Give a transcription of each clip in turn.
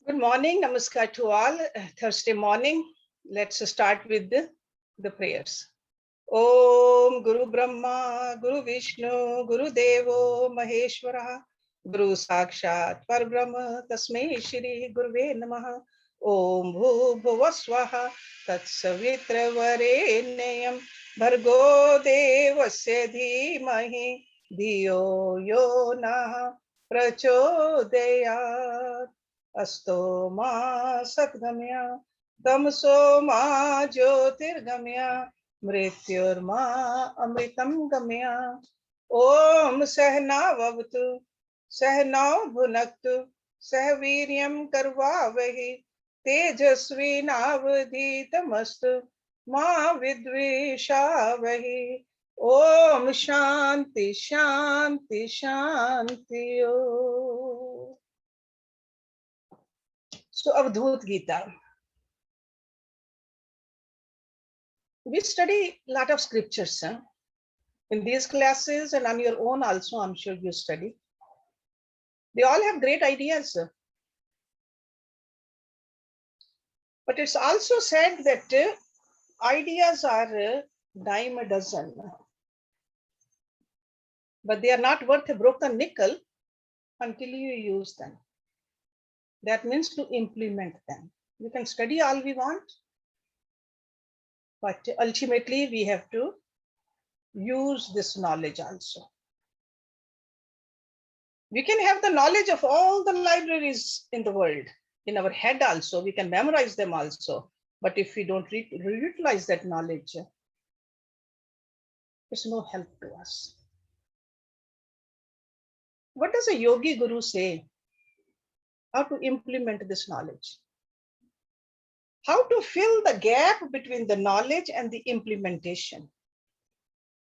Good morning, namaskar to all. Thursday morning, let's start with the prayers. Om Guru Brahma, Guru Vishnu, Guru Devo Maheshwara, Guru Sakshat Parbrahma, Tasmai Shri Guruve Namaha. Om Bhu Bhuva Swaha, Tatsavitra Varenyam, Bhargo Devasya Dhimahi, Dhiyo Yo Nah Prachodayat. Asto ma Satgamya, Tamso ma Jyotirgamya, Mrityurma Amritam Gamya. Om Sahna Vavatu, Sahna Bhunaktu, Sahaviryam Karvavahi, Tejasvi Navadhitamastu, Ma Vidvishavahi. Om Shanti Shanti Shanti Om. So, Avadhuta Gita. We study a lot of scriptures in these classes and on your own also, I'm sure you study. They all have great ideas. But it's also said that ideas are a dime a dozen. But they are not worth a broken nickel until you use them. That means to implement them. We can study all we want, but ultimately we have to use this knowledge also. We can have the knowledge of all the libraries in the world in our head also. We can memorize them also. But if we don't utilize that knowledge, it's no help to us. What does a yogi guru say? How to implement this knowledge? How to fill the gap between the knowledge and the implementation?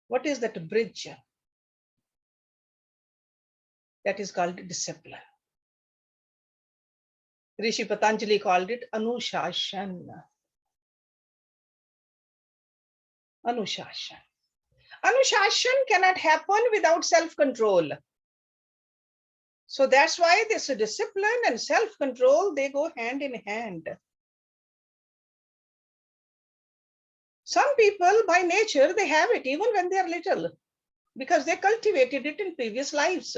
What is that bridge? That is called discipline. Rishi Patanjali called it Anushashan. Anushashan. Anushashan cannot happen without self-control. So that's why this discipline and self-control, they go hand in hand. Some people by nature, they have it even when they are little because they cultivated it in previous lives.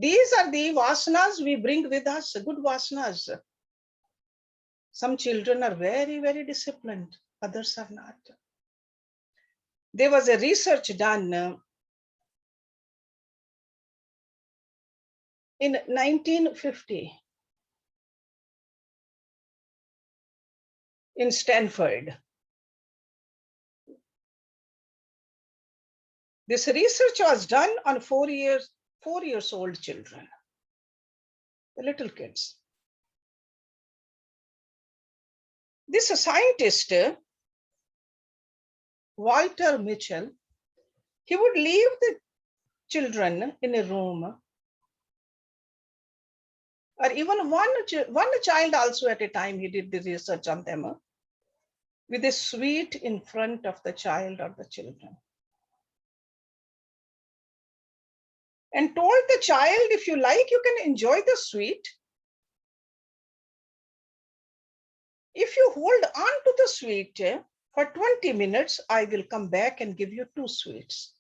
These are the vasanas we bring with us, good vasanas. Some children are very, very disciplined, others are not. There was a research done in 1950 in Stanford. This research was done on 4 years old children, the little kids. This scientist, Walter Mitchell, he would leave the children in a room, or even one child also at a time, he did the research on them, with a sweet in front of the child or the children. And told the child, if you like, you can enjoy the sweet. If you hold on to the sweet for 20 minutes, I will come back and give you 2 sweets.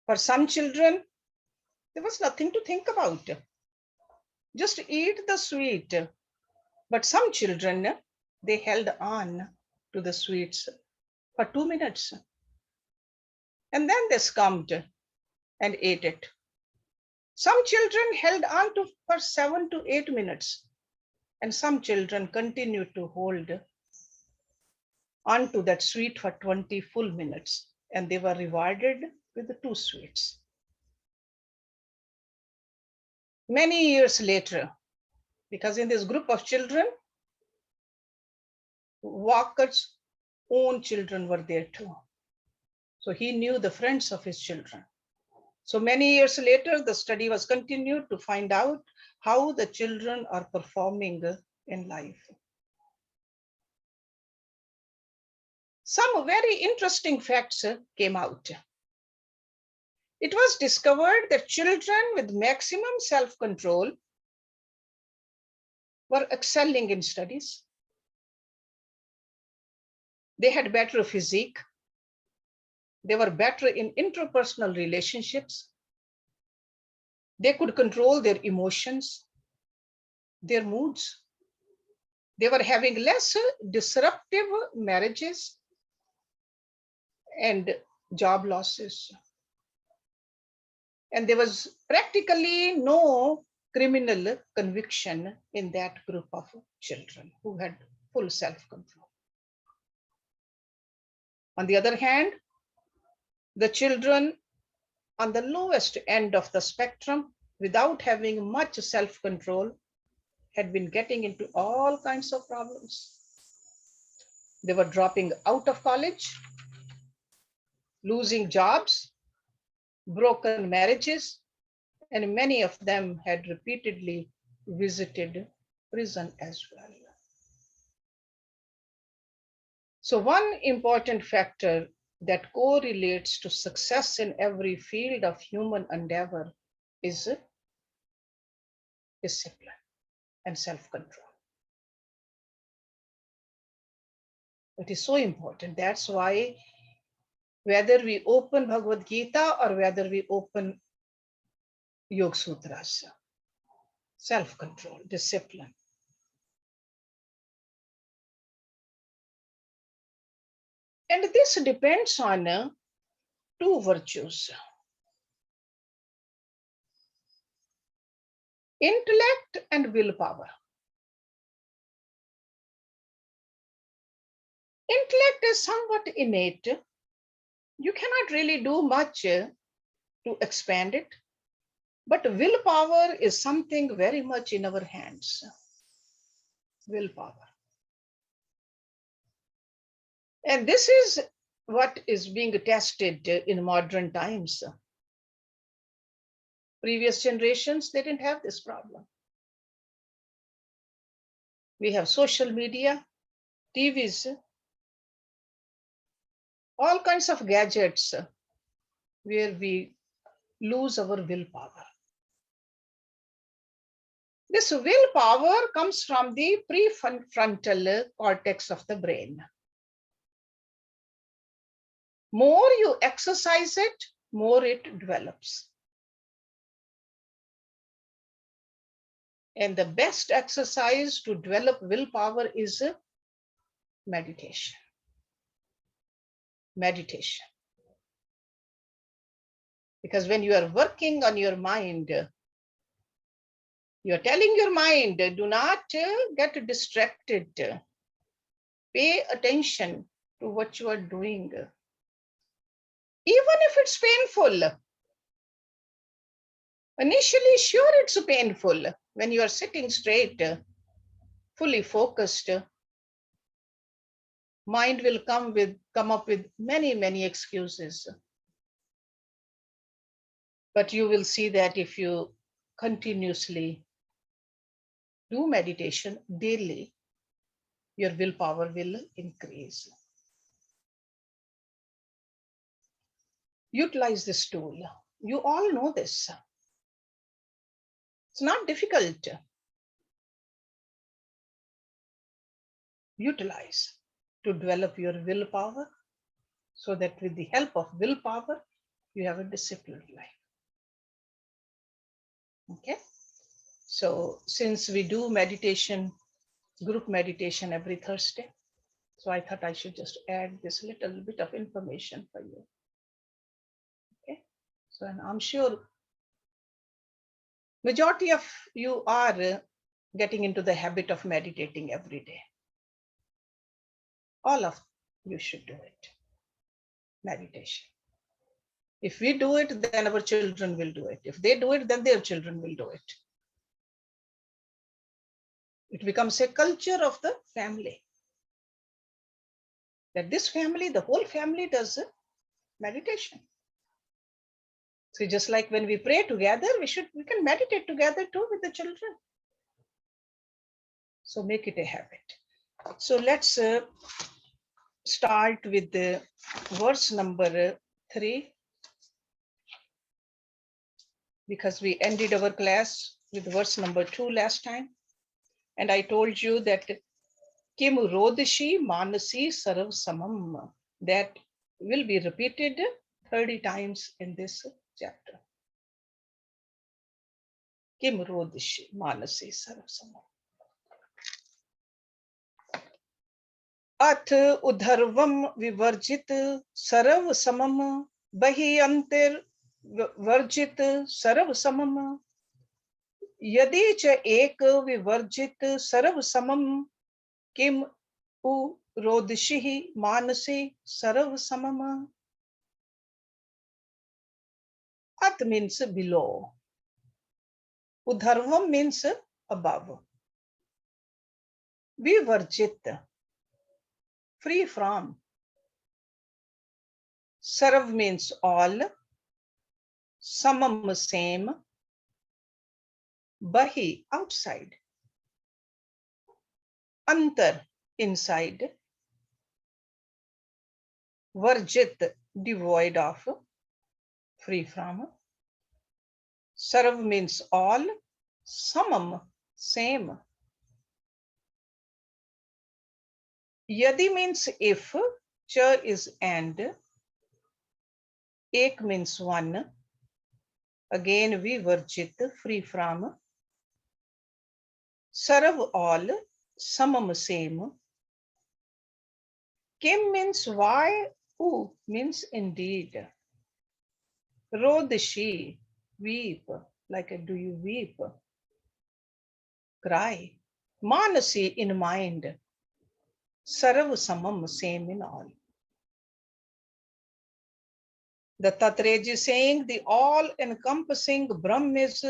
For some children, there was nothing to think about. Just eat the sweet. But some children, they held on to the sweets for 2 minutes. And then they succumbed and ate it. Some children held on to for 7 to 8 minutes. And some children continued to hold on to that sweet for 20 full minutes. And they were rewarded with the 2 sweets. Many years later, because in this group of children, Walker's own children were there too. So he knew the friends of his children. So many years later, the study was continued to find out how the children are performing in life. Some very interesting facts came out. It was discovered that children with maximum self-control were excelling in studies. They had better physique. They were better in interpersonal relationships. They could control their emotions, their moods. They were having less disruptive marriages and job losses. And there was practically no criminal conviction in that group of children who had full self-control. On the other hand, the children on the lowest end of the spectrum, without having much self-control, had been getting into all kinds of problems. They were dropping out of college, losing jobs, broken marriages, and many of them had repeatedly visited prison as well. So one important factor that correlates to success in every field of human endeavor is discipline and self-control. It is so important. That's why whether we open Bhagavad Gita or whether we open Yoga Sutras, self-control, discipline. And this depends on two virtues: intellect and willpower. Intellect is somewhat innate. You cannot really do much to expand it, but willpower is something very much in our hands. Willpower. And this is what is being tested in modern times. Previous generations, they didn't have this problem. We have social media, TVs, all kinds of gadgets where we lose our willpower. This willpower comes from the prefrontal cortex of the brain. More you exercise it, more it develops. And the best exercise to develop willpower is meditation. Meditation. Because when you are working on your mind, you are telling your mind, do not get distracted. Pay attention to what you are doing. Even if it's painful. Initially, sure, it's painful. When you are sitting straight, fully focused, mind will come up with many excuses. But you will see that if you continuously do meditation daily, your willpower will increase. Utilize this tool. You all know this. It's not difficult. Utilize to develop your willpower so that with the help of willpower, you have a disciplined life. Okay. So since we do meditation, group meditation every Thursday, so I thought I should just add this little bit of information for you. Okay. So, and I'm sure majority of you are getting into the habit of meditating every day. All of you should do it. Meditation. If we do it, then our children will do it. If they do it, then their children will do it. It becomes a culture of the family. That this family, the whole family does meditation. So just like when we pray together, we can meditate together too with the children. So make it a habit. So let's start with the verse number 3. because we ended our class with verse number 2 last time. And I told you that Kim Rodshi Manasi Sarv Samam, that will be repeated 30 times in this chapter. Kim Rodshi Manasi Sarv Samam. अथ उधर्वम विवर्जित सर्व समम बहि अंतर वर्जित सर्व समम यदि च एक विवर्जित सर्व समम किम उ रोदशिः मानसे सर्व समम. At means below. Udharvam means above. Vivarjit, free from. Sarv means all. Samam, same. Bahi, outside. Antar, inside. Varjit, devoid of, free from. Sarv means all. Samam, same. Yadi means if. Cha is and. Ek means one. Again, vivarjit, free from. Sarv, all. Samam, same. Kim means why. U means indeed. Rodshi, weep. Like a do you weep? Cry. Manasi, in mind. Sarv samam, same in all. Dattatreya is saying the all-encompassing Brahm is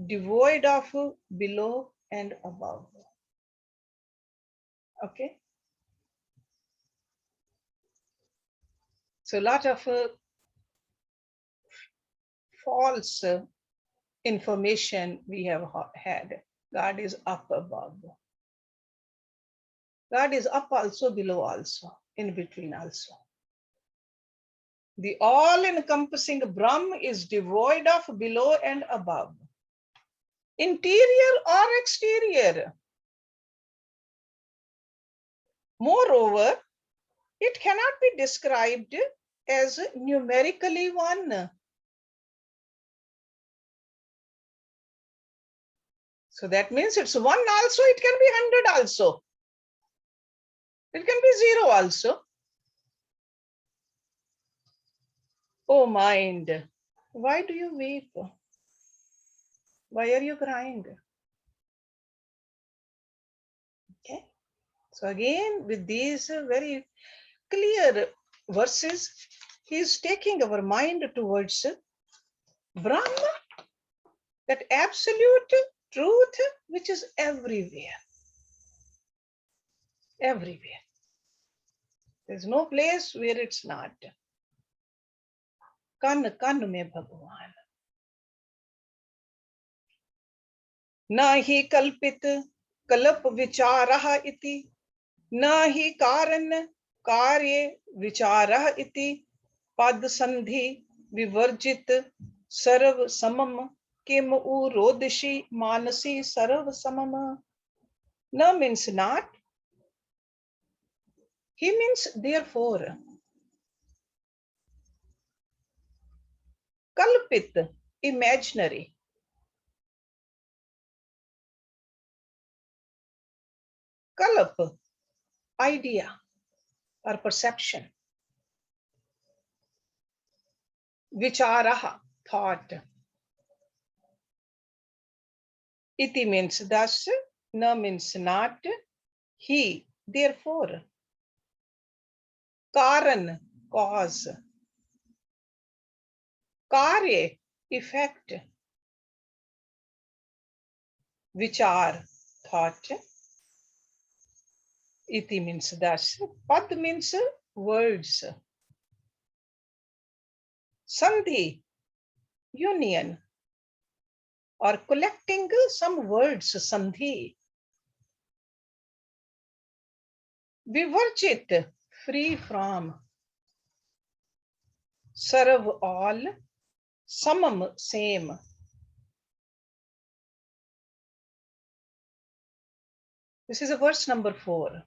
devoid of below and above. Okay. So a lot of false information we have had. God is up above. God is up also, below also, in between also. The all-encompassing Brahm is devoid of below and above. Interior or exterior. Moreover, it cannot be described as numerically one. So that means it's one also, it can be 100 also. It can be 0 also. Oh mind, why do you weep? Why are you crying? Okay. So again, with these very clear verses, he is taking our mind towards Brahma, that absolute truth which is everywhere. Everywhere. There's no place where it's not. Kan kan mein Bhagwan. Na hi kalpit kalp vicharaha iti. Na hi karan karye vicharaha iti. Pad sandhi vivarjit sarv samam kim u rodshi manasi sarv samam. Na means not. He means therefore. Kalpit, imaginary. Kalp, idea or perception. Vicharaha, thought. Iti means thus, na means not, he, therefore. Karan, cause. Karye, effect. Vichar, thought. Iti means thus. Pad means words. Sandhi, union. Or collecting some words, sandhi. Vivarjit, free from. Sarv, all. Samam, same. This is a verse number 4.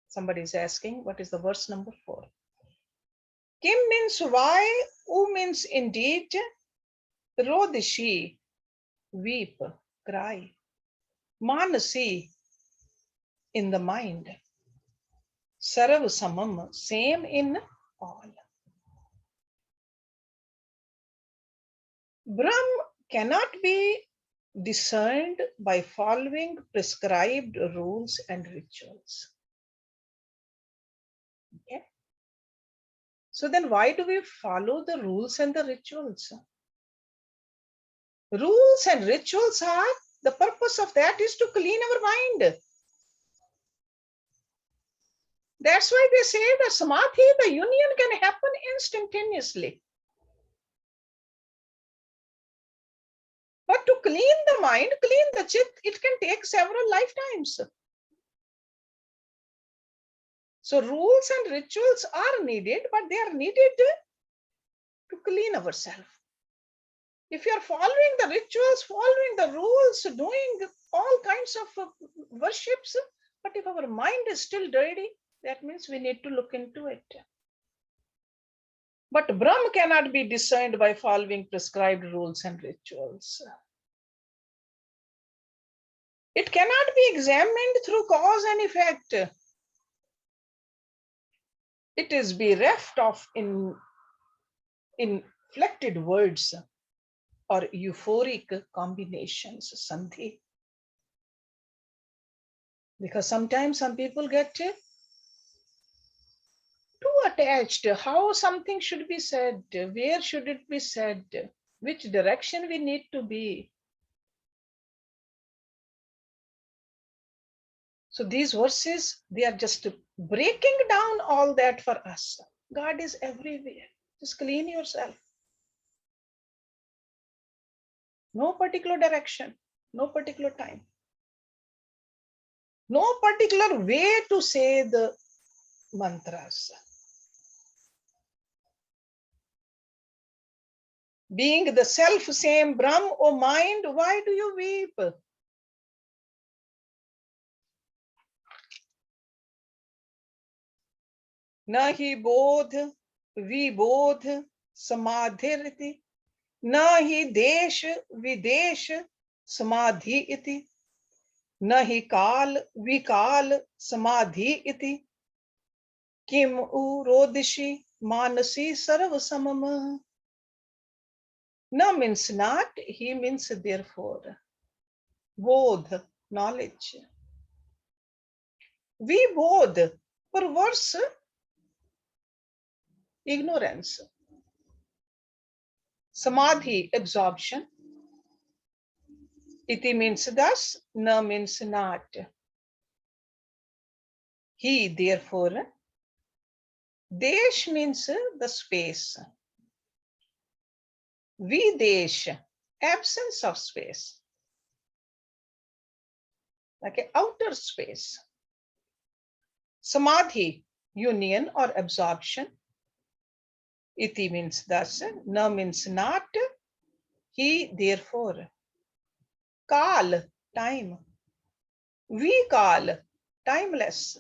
Somebody is asking, what is the verse number 4? Kim means why, U means indeed, Rodishi, weep, cry. Manasi, in the mind. Sarav samam, same in all. Brahm cannot be discerned by following prescribed rules and rituals. Okay? So then why do we follow the rules and the rituals? Rules and rituals are, the purpose of that is to clean our mind. That's why they say that samadhi, the union can happen instantaneously. But to clean the mind, clean the chit, it can take several lifetimes. So rules and rituals are needed, but they are needed to clean ourselves. If you are following the rituals, following the rules, doing all kinds of worships, but if our mind is still dirty, that means we need to look into it. But Brahm cannot be discerned by following prescribed rules and rituals. It cannot be examined through cause and effect. It is bereft of inflected words or euphoric combinations, sandhi. Because sometimes some people get too attached. How something should be said, where should it be said, which direction we need to be. So these verses, they are just breaking down all that for us. God is everywhere. Just clean yourself. No particular direction, no particular time, no particular way to say the mantras. Being the self-same Brahm, O mind, why do you weep? Nahi bodh, vibodh, samadhirti. Nahi desh, videsh, samadhi iti. Nahi kal, vikal, samadhi iti. Kim u rodishi, manasi sarva samam. Na means not, he means therefore. Bodh, knowledge. Vibodh, perverse ignorance. Samadhi, absorption. Iti means thus, na means not. He, therefore. Desh means the space. Videsh, absence of space. Like an outer space. Samadhi, union or absorption. Iti means thus, na means not. He, therefore. Kal, time. Vikal, timeless.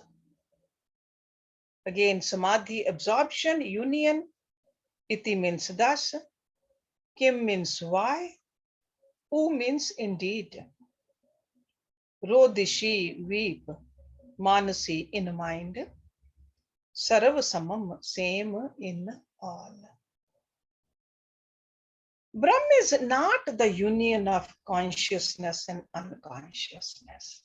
Again, samadhi, absorption, union. Iti means thus. Kim means why. U means indeed. Rodishi, weep. Manasi, in mind. Sarva samam, same in all. Brahm is not the union of consciousness and unconsciousness.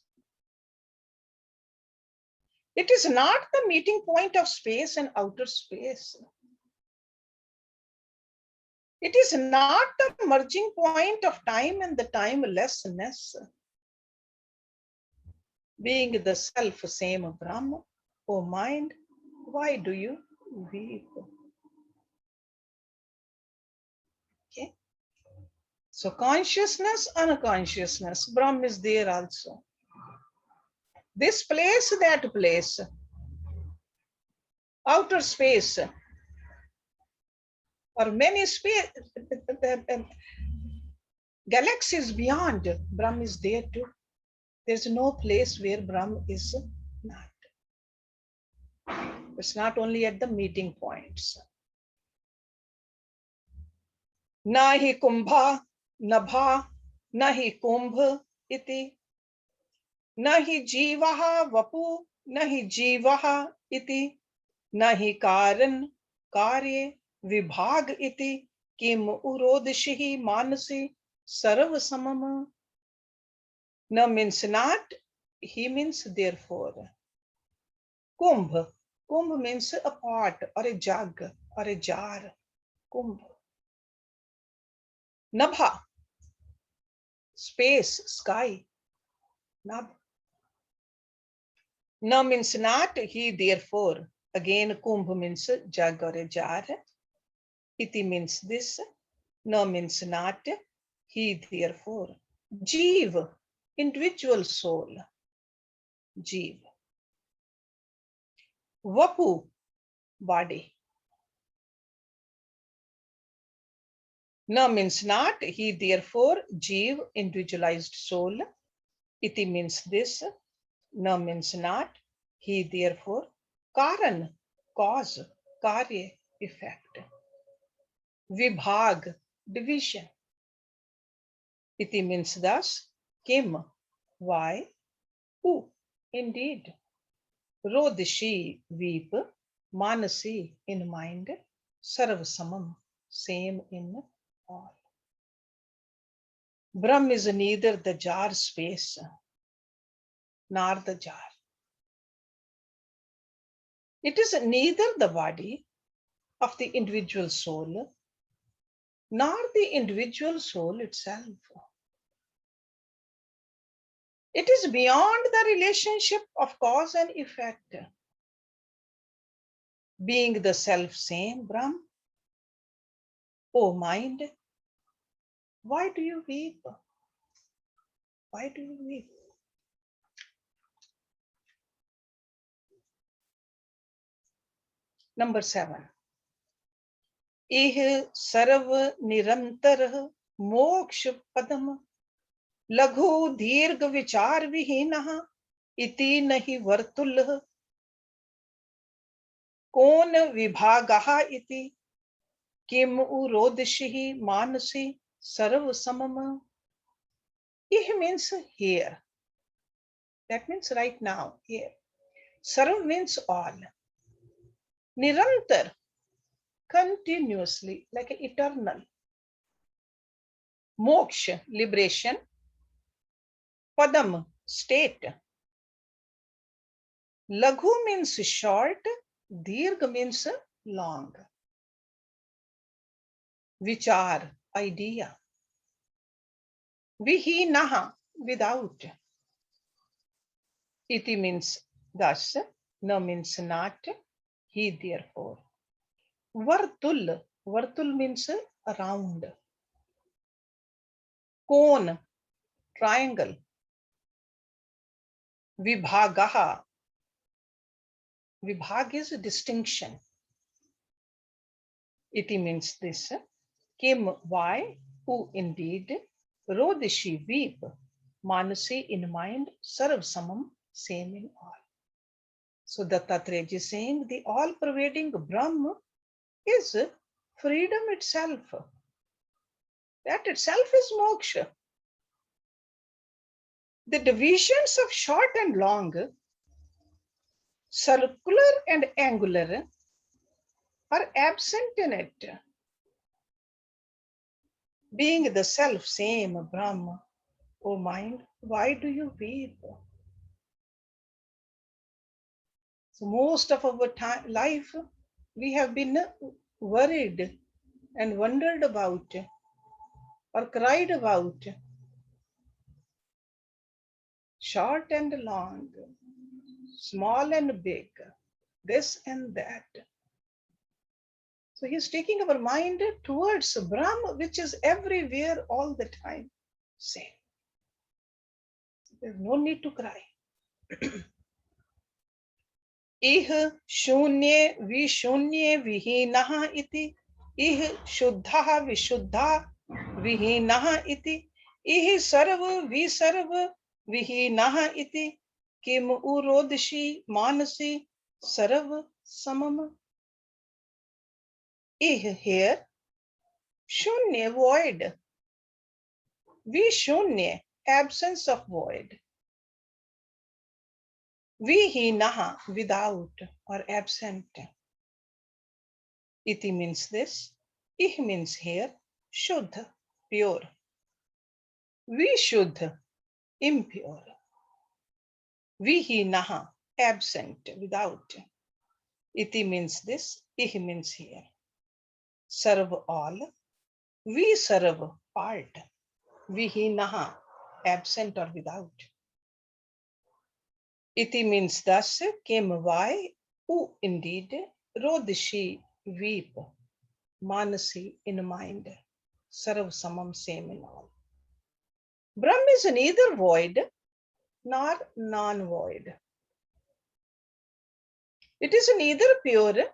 It is not the meeting point of space and outer space. It is not the merging point of time and the timelessness. Being the self-same Brahma, O mind, why do you weep? Okay. So consciousness, unconsciousness, Brahma is there also. This place, that place, outer space, or many space, galaxies beyond, Brahma is there too. There's no place where Brahm is not. It's not only at the meeting points. Nahi kumbha nabha nahi kumbh iti nahi jivaha vapu nahi jivaha iti nahi karan karye vibhag iti kim urodishihi manasi sarv samam. Na means not, he means therefore. Kumbh. Kumbh means a pot or a jug or a jar. Kumbh. Nabha. Space, sky. Nabh. Na means not, he therefore. Again, kumbh means jug or a jar. Iti means this. Na means not, he therefore. Jeev, individual soul. Jeev. Vapu, body. Na means not, he therefore. Jeev, individualized soul. Iti means this. Na means not, he therefore. Karan, cause. Karya, effect. Vibhag, division. Iti means thus. Kim, why? Who, indeed. Rodishi, weep. Manasi, in mind. Sarv samam, same in all. Brahm is neither the jar space nor the jar. It is neither the body of the individual soul nor the individual soul itself. It is beyond the relationship of cause and effect. Being the self-same Brahm, O mind, why do you weep? Why do you weep? Number 7. Ih sarv nirantar moksha padam laghu dirg vichar vihinah iti nahi vartulh kon vibhagah iti kim urodishihi manasi sarv samam. Ih means here. That means right now, here. Sarv means all. Nirantar, continuously, like eternal. Moksha, liberation. Padam, state. Laghu means short. Dirgha means long. Vichar, idea. Vihinaha, without. Iti means thus. Na means not. He therefore. Vartul, vartul means around. Cone, triangle. Vibhagaha, vibhag is distinction. Iti means this. Kim, why? Who indeed? Rodishi, weep. Manasi, in mind. Sarv samam, same in all. So Dattatreya is saying the all-pervading Brahm is freedom itself. That itself is moksha. The divisions of short and long, circular and angular, are absent in it. Being the self-same Brahma, O mind, why do you weep? So most of our life, we have been worried and wondered about or cried about short and long, small and big, this and that. So he's taking our mind towards Brahma, which is everywhere all the time. Same. There's no need to cry. Ih shunye vishunye vihinah iti. Ih shuddha vishuddha vihinah iti. Ih sarva visarva Vihinah iti kim urodshi manasi sarv samam. Ih here, shunya void. Vishunya, absence of void. Vihinah, without or absent. Iti means this. Ih means here. Shuddha, pure. Vishuddha, impure. Vihinah, absent, without. Iti means this. Ih means here. Serve all. We serve part. Vihinah, absent or without. Iti means thus, came why, who indeed, Rodishi, weep, Manasi, in mind, Sarv Samam, same in all. Brahm is neither void nor non-void. It is neither pure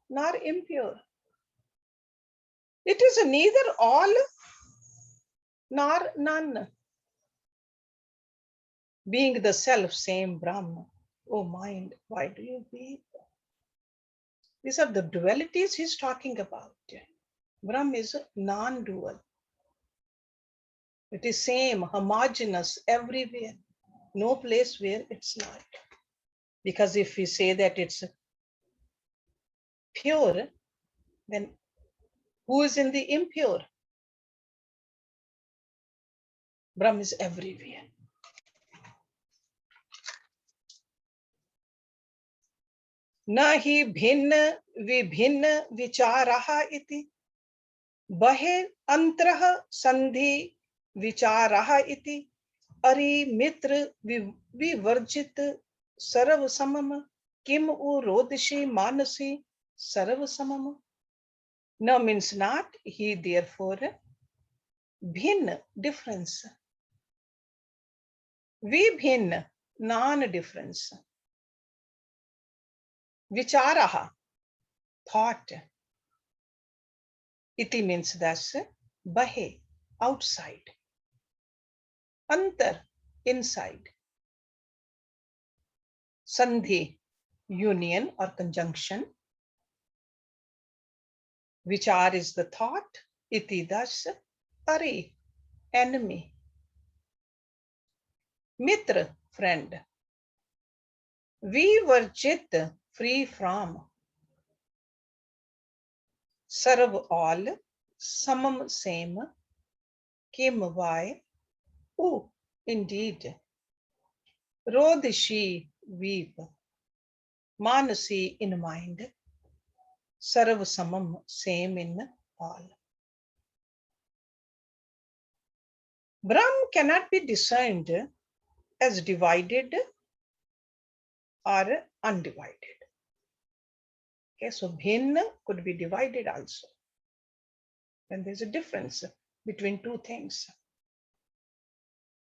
nor impure. It is neither all nor none. Being the self-same Brahma, oh mind, why do you weep? These are the dualities he's talking about. Brahma is non-dual. It is same, homogeneous everywhere. No place where it's not. Because if we say that it's pure, then who is in the impure? Brahma is everywhere. न हि भिन्न विभिन्न विचारः इति बहिर् अन्तरः संधि विचारः इति अरिमित्र विवर्जित सर्व समम किम उ रोदशी मानसी सर्व समम. No means not, he therefore भिन्न, difference. विभिन्न, non-difference. Vicharaha, thought. Iti means thus, bahe, outside. Antar, inside. Sandhi, union or conjunction. Vichar is the thought. Iti thus, ari, enemy. Mitra, friend. Vivarjit, free from. Sarv, all. Samam, same. Kim, why. U, indeed. Rodishi, weep. Manasi, in mind. Sarv samam, same in all. Brahm cannot be discerned as divided or undivided. Okay, so bhinna could be divided also. And there's a difference between two things.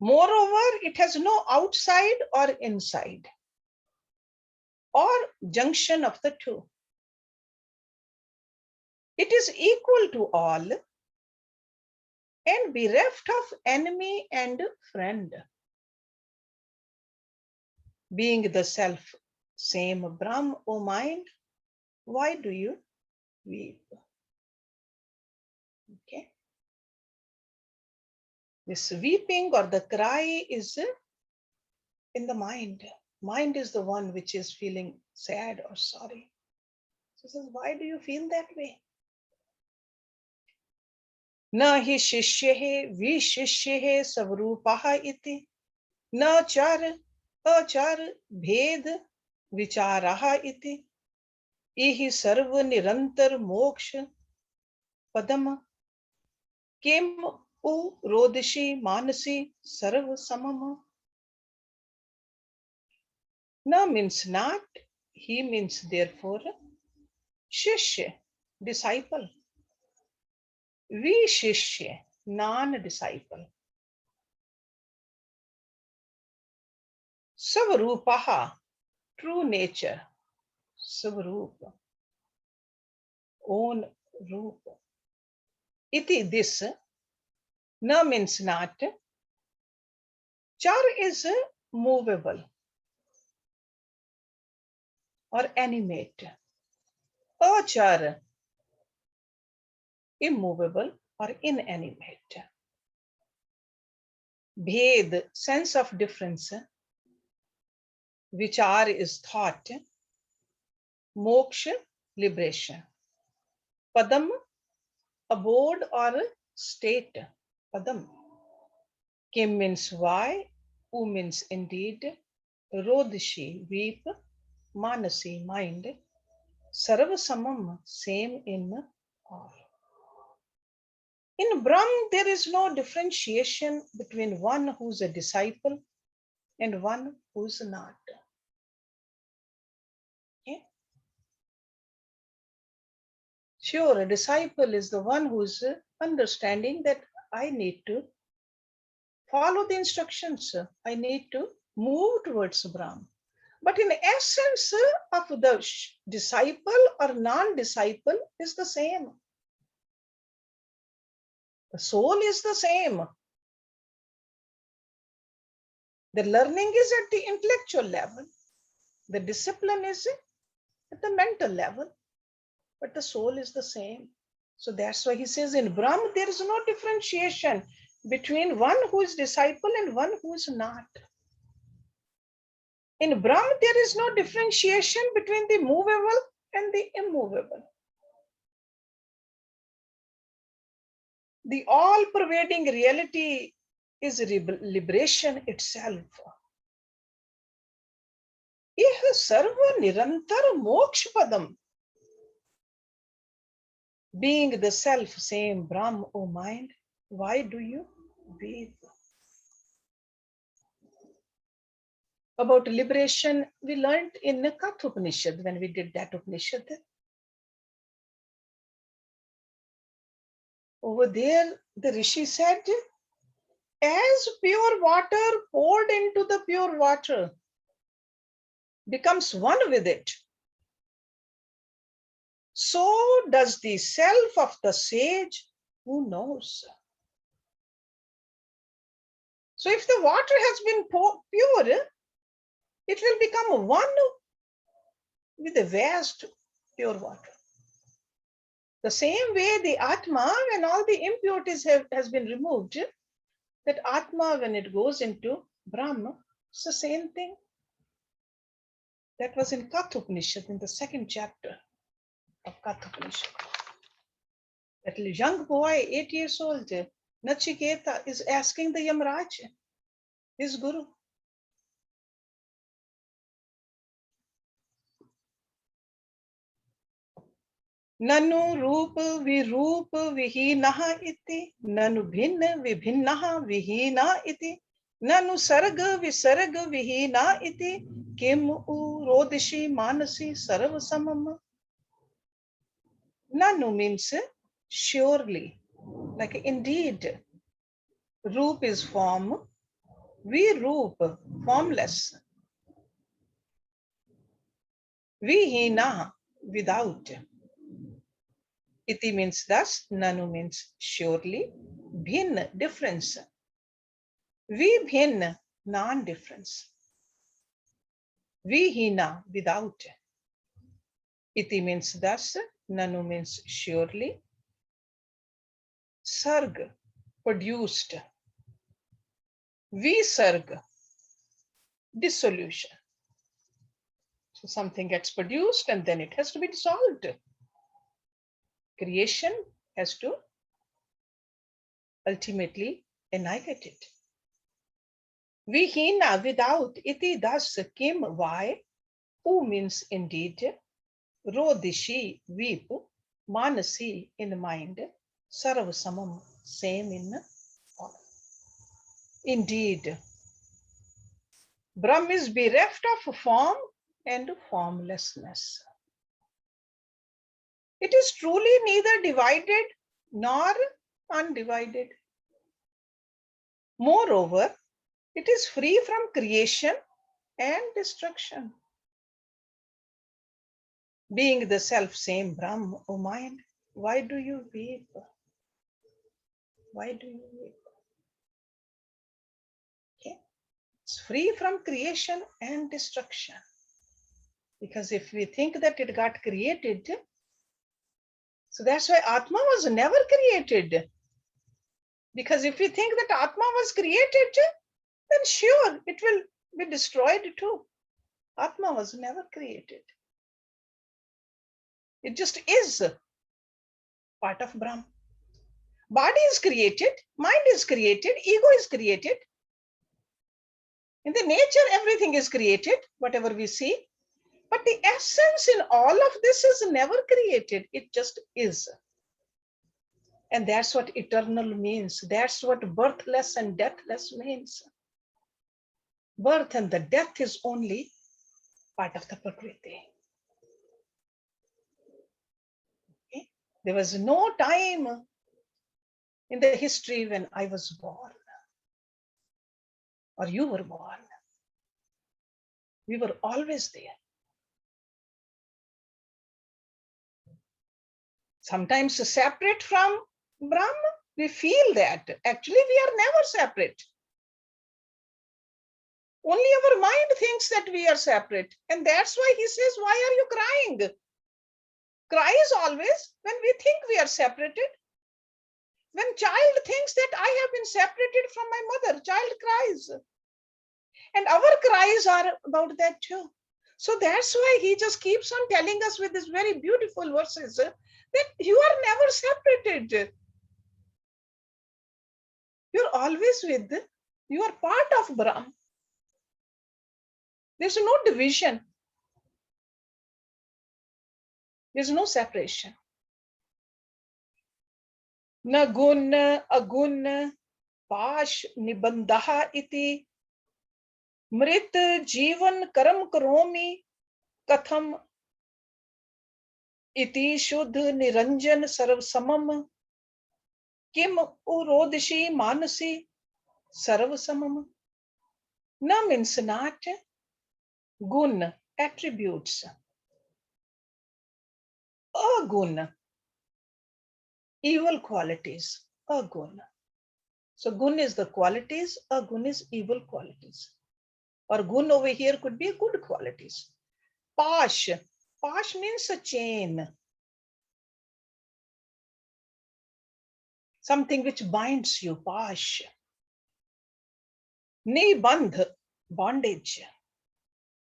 Moreover, it has no outside or inside or junction of the two. It is equal to all and bereft of enemy and friend. Being the self same Brahm, O mind, why do you weep? Okay. This weeping or the cry is in the mind. Mind is the one which is feeling sad or sorry. So says, why do you feel that way? Na hi shishye vishishye savrupaha iti na char achar bhed vicharaha iti ihi sarva nirantar moksha padam kim u rodishi manasi sarva samama. Na means not, he means therefore, shishya, disciple. Vishishya, non-disciple. Savarupaha, true nature. Savarupa, own rupa. Iti, this. Na means not. Char is movable or animate. Achar, immovable or inanimate. Bhed, sense of difference. Vichar is thought. Moksha, liberation. Padam, abode or state. Padam. Kim means why, U means indeed, Rodshi, weep, Manasi, mind, Sarvasamam, same in all. In Brahm, there is no differentiation between one who's a disciple and one who's not. Okay? Sure, a disciple is the one who's understanding that I need to follow the instructions. I need to move towards Brahm. But in essence of the disciple or non-disciple is the same. The soul is the same. The learning is at the intellectual level. The discipline is at the mental level. But the soul is the same. So that's why he says in Brahm, there is no differentiation between one who is disciple and one who is not. In Brahm, there is no differentiation between the movable and the immovable. The all-pervading reality is liberation itself. Ih sarva nirantar moksha padam. Being the self-same Brahm, O mind, why do you weep? About liberation, we learned in the Katha Upanishad when we did that Upanishad. Over there, the Rishi said, as pure water poured into the pure water becomes one with it, so does the self of the sage who knows. So if the water has been pure, it will become one with the vast pure water. The same way the Atma, when all the impurities has been removed, that Atma, when it goes into Brahma, it's the same thing. That was in Katha Upanishad, in the second chapter of Katha Upanishad. That young boy, 8 years old, Nachiketa, is asking the Yamraj, his guru, Nanu Rupa Virupa Vihinaha iti, Nanu Bhinna Vibhinnaha Vihina iti, Nanu Sarga Visarga Vihina iti, Kim U Rodishi Manasi Sarvasamam. Nanu means surely, like indeed. Roop is form, Virup, formless. Vihina, without. Iti means thus, Nanu means surely, Bhin, difference. Vibhin, non-difference. Vihina, without. Iti means thus, Nanu means surely. Sarg, produced. Visarg, dissolution. So something gets produced and then it has to be dissolved. Creation has to ultimately annihilate it. Vihina, without, iti, thus, kim, why, U means indeed, Rodishi, weep, Manasi, in the mind, Sarvasamam, same in all. Indeed, Brahm is bereft of form and formlessness. It is truly neither divided nor undivided. Moreover, it is free from creation and destruction. Being the self-same Brahm, O mind, why do you weep? Why do you weep? Okay. It's free from creation and destruction. Because if we think that it got created, so that's why Atma was never created. Because if we think that Atma was created, then sure, it will be destroyed too. Atma was never created. It just is part of Brahman. Body is created, mind is created, ego is created. In the nature, everything is created, whatever we see. But the essence in all of this is never created. It just is. And that's what eternal means. That's what birthless and deathless means. Birth and the death is only part of the Prakriti. Okay? There was no time in the history when I was born or you were born. We were always there. Sometimes separate from Brahma, we feel that. Actually, we are never separate. Only our mind thinks that we are separate. And that's why he says, why are you crying? Cry is always when we think we are separated. When child thinks that I have been separated from my mother, child cries. And our cries are about that too. So that's why he just keeps on telling us with these very beautiful verses that you are never separated. You're always with, you are part of Brahm. There's no division. There's no separation. Na gun agun pash nibandaha iti mrit jivan karam karomi katham iti shuddh niranjan sarv samam kim urodshi manasi sarv samam. Na means not, gun attributes, agun evil qualities, agun. So gun is the qualities, agun is evil qualities. Or gun over here could be good qualities. Pash, pash means a chain. Something which binds you, pash. Nibandh, bondage.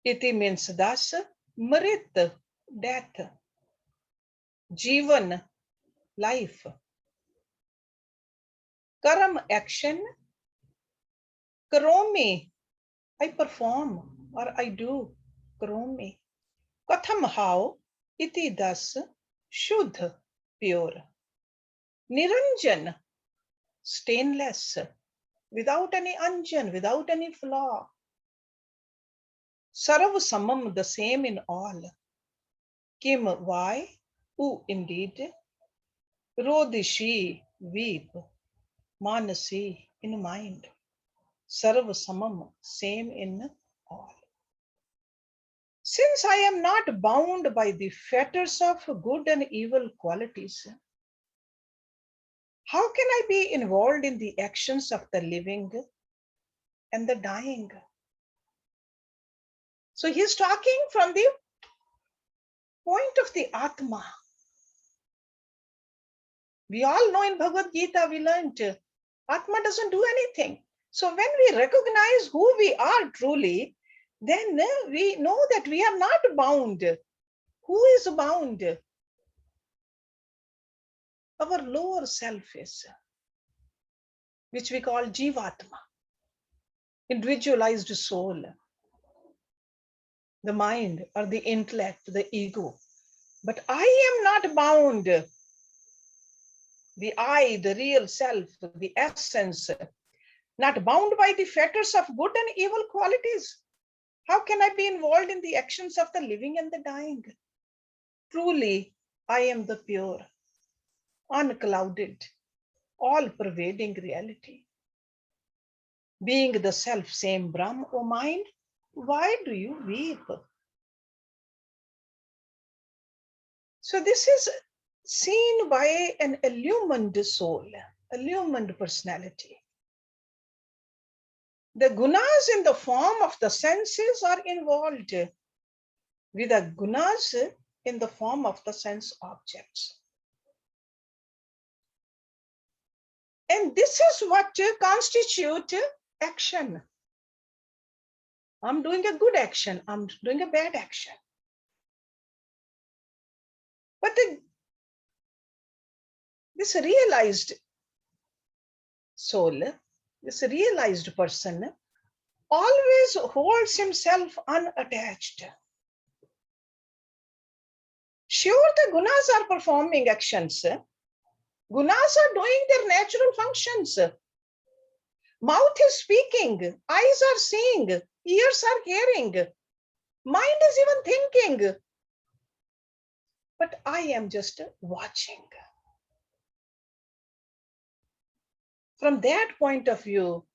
Iti means thus, mrit, death. Jivan, life. Karam, action. Karomi, I perform or I do. Karomi. Katham, how. Iti thus, shuddh, pure. Niranjan, stainless, without any anjan, without any flaw. Sarv samam, the same in all. Kim, why? Who indeed? Rodishi, weep. Manasi, in mind. Sarv samam, same in all. Since I am not bound by the fetters of good and evil qualities, how can I be involved in the actions of the living and the dying? So he's talking from the point of the Atma. We all know in Bhagavad Gita, we learned Atma doesn't do anything. So when we recognize who we are truly, then we know that we are not bound. Who is bound? Our lower self is, which we call Jivatma, individualized soul, the mind or the intellect, the ego. But I am not bound. The I, the real self, the essence, not bound by the fetters of good and evil qualities. How can I be involved in the actions of the living and the dying? Truly, I am the pure, unclouded, all-pervading reality. Being the self-same Brahm, O mind, why do you weep? So this is seen by an illumined soul, illumined personality. The gunas in the form of the senses are involved with the gunas in the form of the sense objects. And this is what constitute action. I'm doing a good action, I'm doing a bad action. But this realized soul, this realized person always holds himself unattached. Sure, the gunas are performing actions. Gunas are doing their natural functions. Mouth is speaking, eyes are seeing, ears are hearing, mind is even thinking. But I am just watching. From that point of view,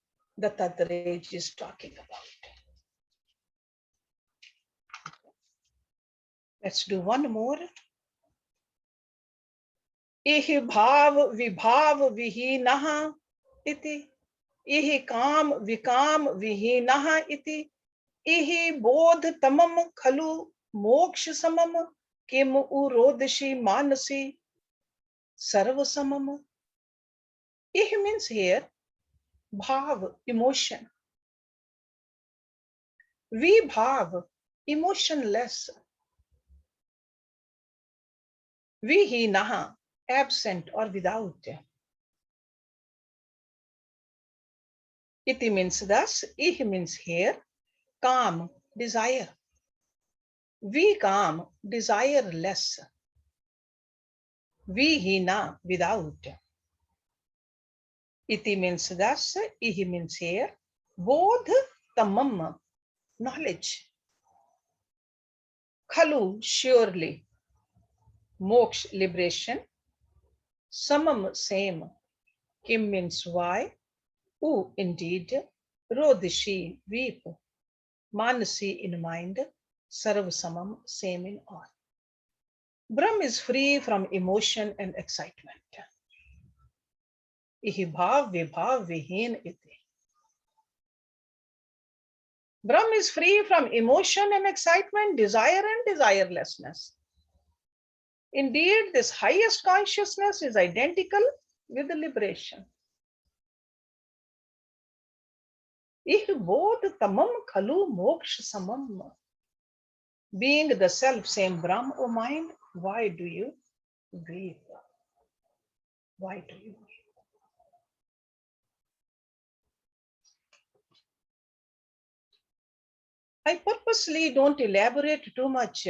Dattatreya is talking about. Let's do one more. Ihi bhav vibhav vihinaha iti. Ihi kam vikam vihinaha iti. Ihi bodh tamam khalu moksha samam kim urodashi manasi sarva samam. Ihi means here bhav, emotion. Vibhav, emotionless. Vihinaha, absent or without. Iti means thus, ihi means here, calm, desire. Vikam, desireless. Vihina, without. Iti means thus, ihi means here, bodh tamam, knowledge. Khalu, surely. Moksha, liberation. Samam, same. Kim means why. U, indeed. Rodishi, weep. Manasi, in mind. Sarva samam, same in all. Brahm is free from emotion and excitement. Ihi bhav vibhav vihin iti. Brahm is free from emotion and excitement, desire and desirelessness. Indeed, this highest consciousness is identical with the liberation. Ih bodh tamam khalu moksha samam. Being the self-same Brahm, O mind, why do you weep? Why do you weep? I purposely don't elaborate too much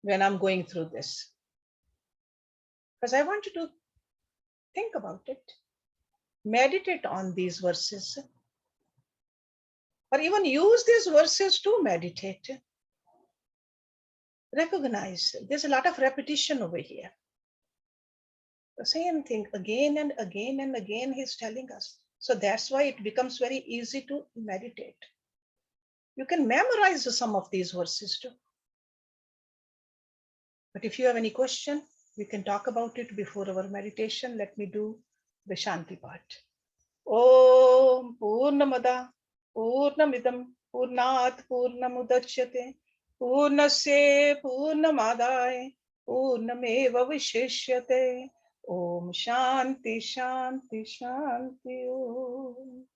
when I'm going through this, because I want you to think about it, meditate on these verses, or even use these verses to meditate. Recognize there's a lot of repetition over here. The same thing again and again and again he's telling us. So that's why it becomes very easy to meditate. You can memorize some of these verses too. But if you have any question, we can talk about it before our meditation. Let me do the Shanti part. Om Purnamada Purnamidam Purnat Purnamudachyate Purnasya Purnamadaya Purnameva Vishishyate. Om Shanti Shanti Shanti Om.